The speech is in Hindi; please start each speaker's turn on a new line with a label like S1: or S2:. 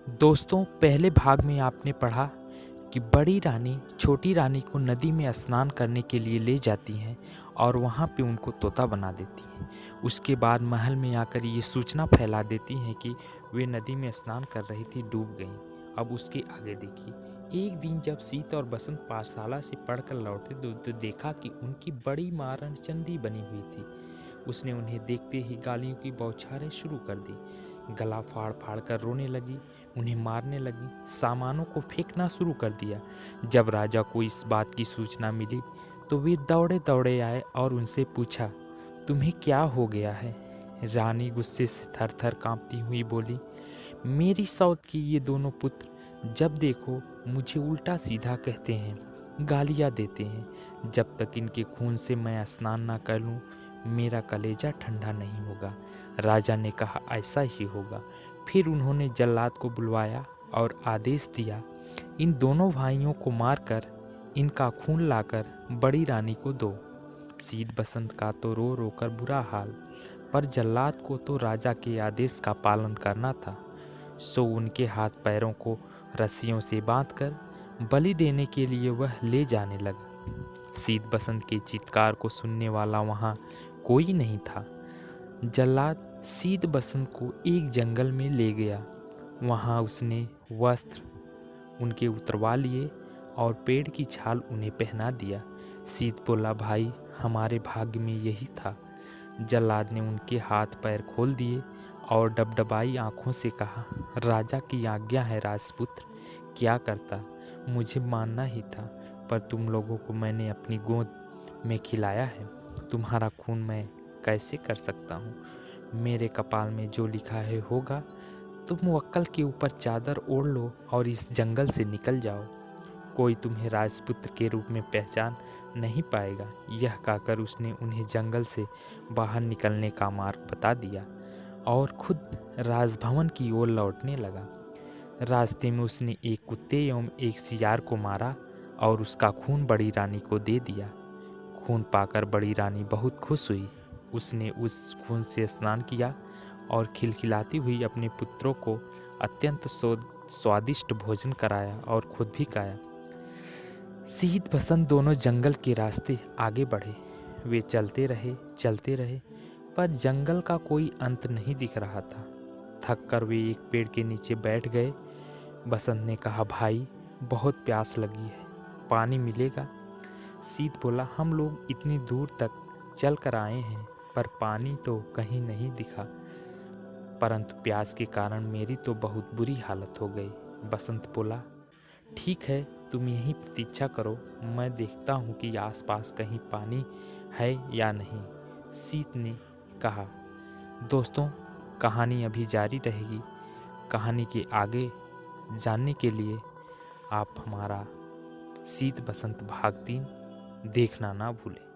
S1: दोस्तों, पहले भाग में आपने पढ़ा कि बड़ी रानी छोटी रानी को नदी में स्नान करने के लिए ले जाती हैं और वहाँ पे उनको तोता बना देती हैं। उसके बाद महल में आकर ये सूचना फैला देती हैं कि वे नदी में स्नान कर रही थी, डूब गईं। अब उसके आगे देखिए, एक दिन जब सीत और बसंत पाठशाला से पढ़कर लौटे तो देखा कि उनकी बड़ी माँ रणचंडी बनी हुई थी। उसने उन्हें देखते ही गालियों की बौछारें शुरू कर दी। गला फाड़ फाड़ कर रोने लगी, उन्हें मारने लगी, सामानों को फेंकना शुरू कर दिया। जब राजा को इस बात की सूचना मिली तो वे दौड़े दौड़े आए और उनसे पूछा, तुम्हें क्या हो गया है? रानी गुस्से से थर थर कांपती हुई बोली, मेरी सौत की ये दोनों पुत्र जब देखो मुझे उल्टा सीधा कहते हैं, गालियाँ देते हैं। जब तक इनके खून से मैं स्नान ना कर लूँ मेरा कलेजा ठंडा नहीं होगा। राजा ने कहा, ऐसा ही होगा। फिर उन्होंने जल्लाद को बुलवाया और आदेश दिया, इन दोनों भाइयों को मारकर इनका खून लाकर बड़ी रानी को दो। सीत बसंत का तो रो रो कर बुरा हाल, पर जल्लाद को तो राजा के आदेश का पालन करना था, सो उनके हाथ पैरों को रस्सियों से बांधकर बलि देने के लिए वह ले जाने लगा। सीत बसंत के चित्कार को सुनने वाला वहाँ कोई नहीं था। जल्लाद सीत बसंत को एक जंगल में ले गया। वहाँ उसने वस्त्र उनके उतरवा लिए और पेड़ की छाल उन्हें पहना दिया। सीत बोला, भाई हमारे भाग्य में यही था। जल्लाद ने उनके हाथ पैर खोल दिए और डबडबाई आंखों से कहा, राजा की आज्ञा है राजपुत्र, क्या करता, मुझे मानना ही था, पर तुम लोगों को मैंने अपनी गोद में खिलाया है, तुम्हारा खून मैं कैसे कर सकता हूँ? मेरे कपाल में जो लिखा है होगा। तुम मुवक्किल के ऊपर चादर ओढ़ लो और इस जंगल से निकल जाओ। कोई तुम्हें राजपुत्र के रूप में पहचान नहीं पाएगा। यह कहकर उसने उन्हें जंगल से बाहर निकलने का मार्ग बता दिया और खुद राजभवन की ओर लौटने लगा। रास्ते में उसने एक कुत्ते एवं एक सियार को मारा और उसका खून बड़ी रानी को दे दिया। खून पाकर बड़ी रानी बहुत खुश हुई। उसने उस खून से स्नान किया और खिलखिलाती हुई अपने पुत्रों को अत्यंत स्वादिष्ट भोजन कराया और खुद भी खाया। सीत बसंत दोनों जंगल के रास्ते आगे बढ़े। वे चलते रहे, पर जंगल का कोई अंत नहीं दिख रहा था। थक कर वे एक पेड़ के नीचे बैठ गए। बसंत ने कहा, भाई बहुत प्यास लगी है, पानी मिलेगा? सीत बोला, हम लोग इतनी दूर तक चल कर आए हैं पर पानी तो कहीं नहीं दिखा, परंतु प्यास के कारण मेरी तो बहुत बुरी हालत हो गई। बसंत बोला, ठीक है, तुम यहीं प्रतीक्षा करो, मैं देखता हूँ कि आसपास कहीं पानी है या नहीं। सीत ने कहा। दोस्तों, कहानी अभी जारी रहेगी। कहानी के आगे जानने के लिए आप हमारा सीत बसंत भाग 3 देखना ना भूलें।